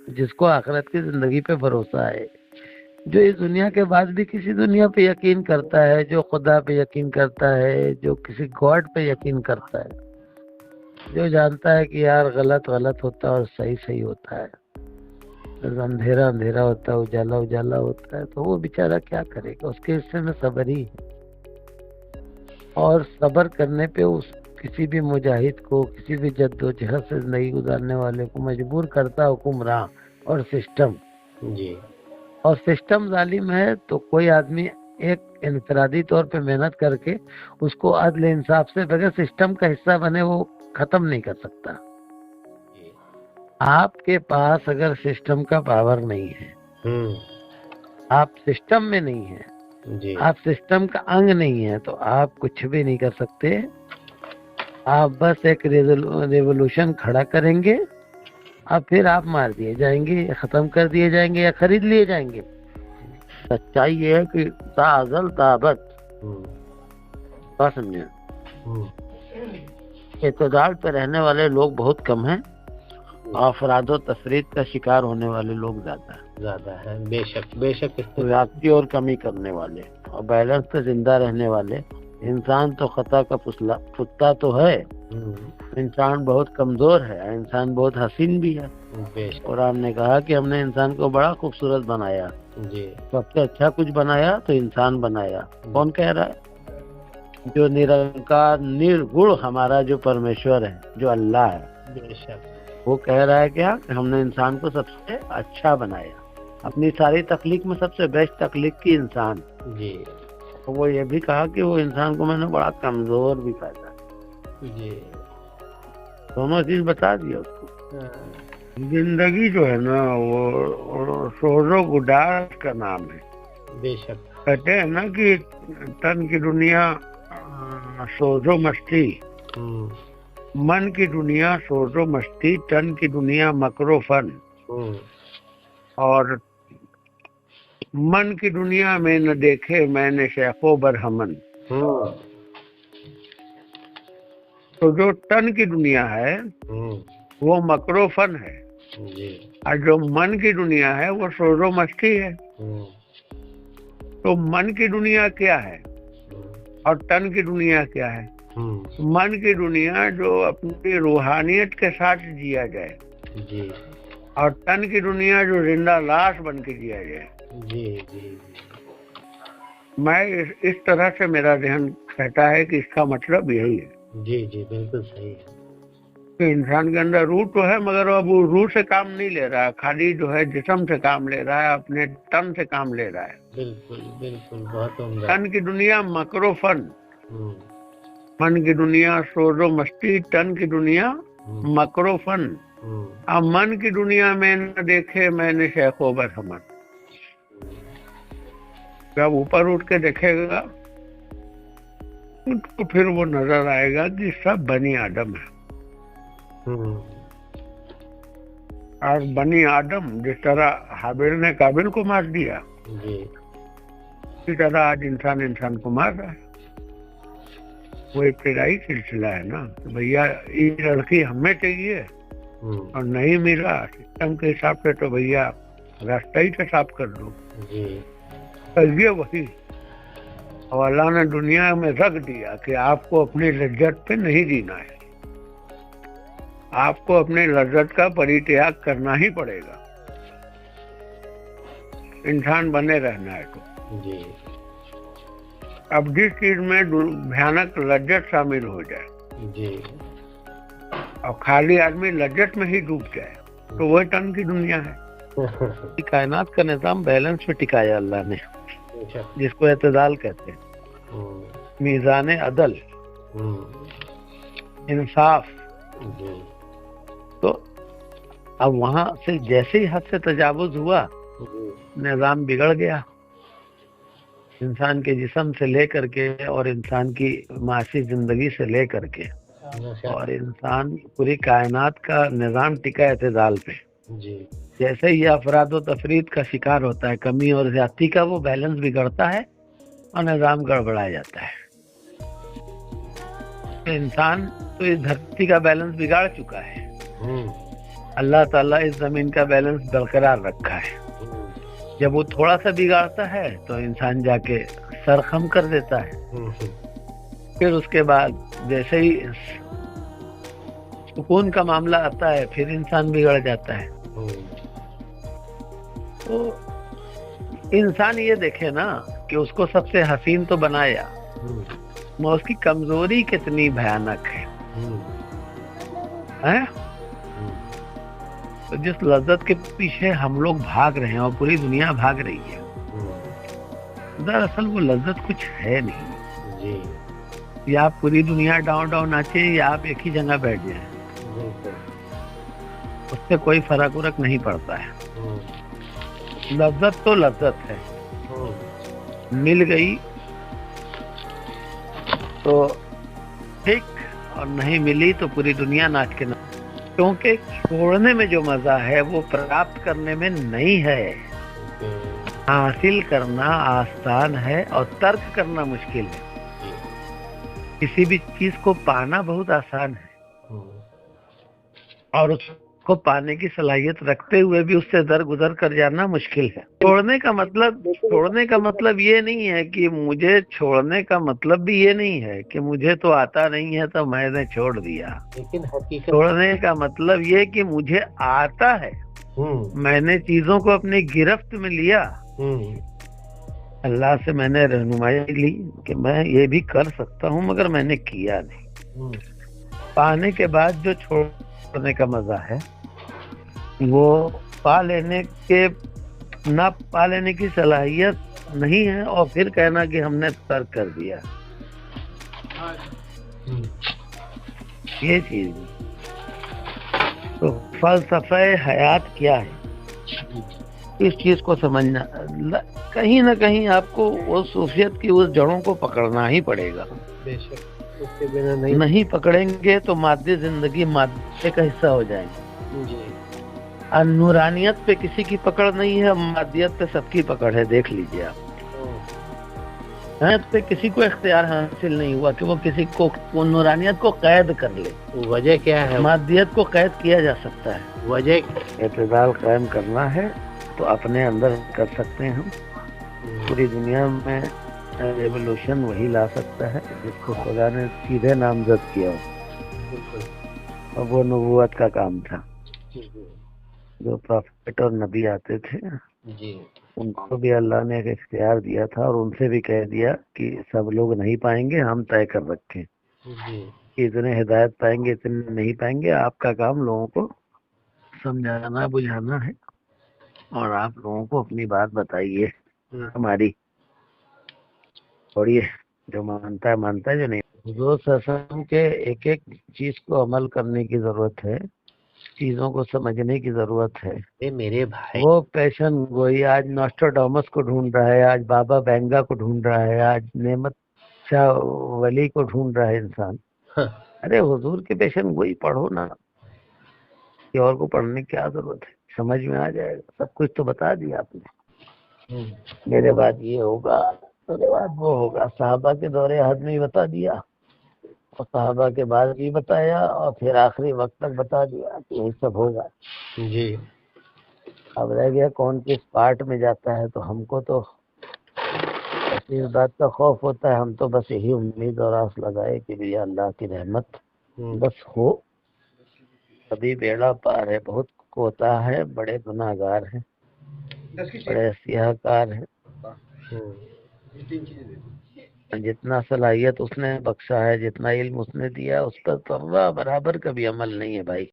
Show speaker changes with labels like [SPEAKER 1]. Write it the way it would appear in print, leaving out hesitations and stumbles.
[SPEAKER 1] جس کو آخرت کی زندگی پہ بھروسہ ہے، جو اس دنیا کے بعد بھی کسی دنیا پہ یقین کرتا ہے، جو خدا پہ یقین کرتا ہے، جو کسی گاڈ پہ یقین کرتا ہے، جو جانتا ہے کہ یار غلط غلط ہوتا ہے اور صحیح صحیح ہوتا ہے، اندھیرا اندھیرا ہوتا ہے، اجالا اجالا ہوتا ہے، تو وہ بیچارہ کیا کرے گا؟ اس کے حصے میں صبر ہی ہے، اور صبر کرنے پہ اس کسی بھی مجاہد کو، کسی بھی جد و جہد سے زندگی گزارنے والے کو مجبور کرتا حکمراں اور سسٹم.
[SPEAKER 2] جی
[SPEAKER 1] اور سسٹم ظالم ہے تو کوئی آدمی ایک انفرادی طور پہ محنت کر کے اس کو عدل انصاف سے بغیر سسٹم کا حصہ بنے وہ ختم نہیں کر سکتا. آپ کے پاس اگر سسٹم کا پاور نہیں ہے، آپ سسٹم میں نہیں ہیں،
[SPEAKER 2] جی
[SPEAKER 1] آپ سسٹم کا انگ نہیں ہے، تو آپ کچھ بھی نہیں کر سکتے. آپ بس ایک ریولوشن کھڑا کریں گے اور پھر آپ مار دیے جائیں گے، ختم کر دیے جائیں گے یا خرید لیے جائیں گے. سچائی یہ ہے کہ تا ازل تا ابد کیا سمجھے، اعتدال پہ رہنے والے لوگ بہت کم ہیں، افراد و تفرید کا شکار ہونے والے لوگ زیادہ
[SPEAKER 2] ہے. بے شک بے شک.
[SPEAKER 1] زیادتی اور کمی کرنے والے اور بیلنس پہ زندہ رہنے والے. انسان تو خطا کا پتہ تو ہے، انسان بہت کمزور ہے، انسان بہت حسین بھی ہے. قرآن نے کہا کہ ہم نے انسان کو بڑا خوبصورت بنایا،
[SPEAKER 2] جی
[SPEAKER 1] سب سے اچھا کچھ بنایا تو انسان بنایا. کون کہہ رہا ہے؟ جو نرنکار نرگڑ ہمارا جو پرمیشور ہے، جو اللہ ہے،
[SPEAKER 2] بے شک
[SPEAKER 1] وہ کہہ رہا ہے کیا کہ ہم نے انسان کو سب سے اچھا بنایا، اپنی ساری تخلیق میں سب سے بیسٹ تخلیق کی انسان.
[SPEAKER 2] جی
[SPEAKER 1] وہ یہ بھی کہا کہ وہ انسان کو میں نے بڑا کمزور بھی پیدا،
[SPEAKER 2] جی
[SPEAKER 1] دونوں چیز بتا دیا اس کو. زندگی جو ہے نا وہ سوز و گداز کا نام ہے.
[SPEAKER 2] بے شک.
[SPEAKER 1] کہتے ہیں نا کہ تن کی دنیا سوز و مستی، من کی دنیا سوز و مستی، تن کی دنیا مکر و فن. اور من کی دنیا میں نہ دیکھے میں نے شیخ و برہمن. تو جو تن کی دنیا ہے وہ مکر و فن ہے، اور جو من کی دنیا ہے وہ سوز و مستی ہے. تو من کی دنیا کیا ہے اور تن کی دنیا کیا ہے؟ من کی دنیا جو اپنی روحانیت کے ساتھ جیا جائے،
[SPEAKER 2] جی
[SPEAKER 1] اور تن کی دنیا جو زندہ لاش بن کے جیا جائے.
[SPEAKER 2] جی جی
[SPEAKER 1] میں اس طرح سے میرا ذہن کہتا ہے کہ اس کا مطلب یہی ہے.
[SPEAKER 2] جی جی بالکل صحیح ہے
[SPEAKER 1] کہ انسان کے اندر روح تو ہے، مگر اب وہ روح سے کام نہیں لے رہا ہے، خالی جو ہے جسم سے کام لے رہا ہے، اپنے تن سے کام لے رہا ہے.
[SPEAKER 2] بالکل بالکل بہت عمدہ.
[SPEAKER 1] تن کی دنیا مکر و فن، من کی دنیا سوز و مستی، تن کی دنیا مکر و فن. اب من کی دنیا میں نہ دیکھے میں نے شیخ و برہمن. جب اوپر اٹھ کے دیکھے گا تو پھر وہ نظر آئے گا کہ سب بنی آدم ہے. اور بنی آدم جس طرح حابیل نے قابل کو مار دیا، اسی طرح آج انسان کو مار رہا ہے. وہ ابتدائی سلسلہ ہے نا، بھیا یہ لڑکی ہمیں چاہیے اور نہیں ملا سسٹم کے حساب سے تو بھیا راستہ ہی سے صاف کر دو. یہ وہی اور اللہ نے دنیا میں رکھ دیا کہ آپ کو اپنی لذت پہ نہیں جینا ہے، آپ کو اپنے لذت کا پریتیاگ کرنا ہی پڑے گا انسان بنے رہنا ہے تو.
[SPEAKER 2] جی
[SPEAKER 1] اب جس چیز میں بھیانک لذت شامل ہو جائے
[SPEAKER 2] جی
[SPEAKER 1] اور خالی آدمی لذت میں ہی ڈوب جائے تو وہ تن کی دنیا ہے. کائنات کا نظام بیلنس پہ ٹکایا اللہ نے، جس کو اعتدال کہتے ہیں. میزان عدل، انصاف. تو اب وہاں سے جیسے ہی حد سے تجاوز ہوا نظام بگڑ گیا، انسان کے جسم سے لے کر کے اور انسان کی معاشی زندگی سے لے کر کے اور انسان پوری کائنات کا نظام ٹکا اعتدال پہ. جیسے ہی افراد و تفرید کا شکار ہوتا ہے، کمی اور زیادتی کا، وہ بیلنس بگڑتا ہے اور نظام گڑبڑا جاتا ہے. انسان تو اس دھرتی کا بیلنس بگاڑ چکا ہے. اللہ تعالیٰ اس زمین کا بیلنس برقرار رکھا ہے. جب وہ تھوڑا سا بگاڑتا ہے تو انسان جا کے سر خم کر دیتا ہے. پھر اس کے بعد جیسے ہی سکون کا معاملہ آتا ہے پھر انسان بگڑ جاتا ہے. تو انسان یہ دیکھے نا کہ اس کو سب سے حسین تو بنایا، مگر اس کی کمزوری کتنی بھیانک ہے. تو جس لذت کے پیچھے ہم لوگ بھاگ رہے ہیں اور پوری دنیا بھاگ رہی ہے، دراصل وہ لذت کچھ ہے نہیں. یا آپ پوری دنیا ڈاؤن ڈاؤن ناچے یا آپ ایک ہی جگہ بیٹھ جائیں، اس سے کوئی فرق ورق نہیں پڑتا ہے. لذت تو لذت ہے، مل گئی تو ٹھیک، اور نہیں ملی تو پوری دنیا ناچ کے ناچ. کیونکہ چھوڑنے میں جو مزہ ہے وہ پراپت کرنے میں نہیں ہے. حاصل کرنا آسان ہے اور ترک کرنا مشکل ہے. کسی بھی چیز کو پانا بہت آسان ہے، اور اس کو پانے کی صلاحیت رکھتے ہوئے بھی اس سے درگزر کر جانا مشکل ہے. چھوڑنے کا مطلب یہ نہیں ہے کہ مجھے چھوڑنے کا مطلب بھی یہ نہیں ہے کہ مجھے تو آتا نہیں ہے تو میں نے چھوڑ دیا.
[SPEAKER 2] لیکن حقیقت
[SPEAKER 1] چھوڑنے کا مطلب یہ کہ مجھے آتا ہے، میں نے چیزوں کو اپنی گرفت میں لیا، اللہ سے میں نے رہنمائی لی کہ میں یہ بھی کر سکتا ہوں، مگر میں نے کیا نہیں. پانے کے بعد جو چھوڑنے کا مزہ ہے وہ نہ پا لینے کی صلاحیت نہیں ہے، اور پھر کہنا کہ ہم نے ترک کر دیا. یہ چیز تو فلسفہ حیات کیا ہے، اس چیز کو سمجھنا. کہیں نہ کہیں آپ کو اس صوفیت کی اس جڑوں کو پکڑنا ہی پڑے گا.
[SPEAKER 2] بے شک اس کے بنا
[SPEAKER 1] نہیں پکڑیں گے تو مادی زندگی مادے کا حصہ ہو جائیں گے. نورانیت پہ کسی کی پکڑ نہیں ہے، مادیت پہ سب کی پکڑ ہے. دیکھ لیجیے آپ، پہ کسی کو اختیار حاصل نہیں ہوا کہ وہ کسی کو نورانیت کو قید کر لے.
[SPEAKER 2] وجہ کیا ہے؟
[SPEAKER 1] مادیت کو قید کیا جا سکتا ہے.
[SPEAKER 2] وجہ
[SPEAKER 1] اعتدال قائم کرنا ہے تو اپنے اندر کر سکتے ہیں ہم. پوری دنیا میں ریولوشن وہی لا سکتا ہے جس کو خدا نے سیدھے نامزد کیا ہو، اور وہ نبوت کا کام تھا. جو پروفیٹ اور نبی آتے تھے ان کو بھی اللہ نے ایک اختیار دیا تھا، اور ان سے بھی کہہ دیا کہ سب لوگ نہیں پائیں گے، ہم طے کر رکھیں کہ اتنے ہدایت پائیں گے اتنے نہیں پائیں گے. آپ کا کام لوگوں کو سمجھانا بجھانا ہے، اور آپ لوگوں کو اپنی بات بتائیے. ہماری چھوڑیے، جو مانتا ہے مانتا ہے، جو نہیں. حضور صلی اللہ علیہ وسلم کے ایک ایک چیز کو عمل کرنے کی ضرورت ہے، چیزوں کو سمجھنے کی ضرورت ہے.
[SPEAKER 2] میرے بھائی
[SPEAKER 1] وہ پیشن گوئی آج نوسٹراڈامس کو ڈھونڈ رہا ہے، آج بابا بینگا کو ڈھونڈ رہا ہے، آج نعمت شاہ ولی کو ڈھونڈ رہا ہے انسان. ارے حضور کے پیشن گوئی پڑھو نا، کہ اور کو پڑھنے کی کیا ضرورت ہے؟ سمجھ میں آ جائے گا. سب کچھ تو بتا دیا آپ نے. میرے بعد یہ ہوگا، میرے بعد وہ ہوگا. صحابہ کے دور حد میں بتا دیا، اور صحابہ کے بعد بھی بتایا، اور پھر آخری وقت تک بتا دیا کہ یہ سب ہوگا. اب رہ گیا کون کس پارٹ میں جاتا ہے. تو ہم کو تو اس بات کا خوف ہوتا ہے، ہم تو بس یہی امید اور آس لگائے کہ بھی اللہ کی رحمت بس ہو. ابھی بیڑا پار ہے، بہت کوتا ہے، بڑے گناہ گار ہیں، بڑے سیاہ کار ہیں. جتنا صلاحیت اس نے بخشا ہے، جتنا علم اس نے دیا، اس پر ذرہ برابر کا بھی عمل نہیں ہے بھائی.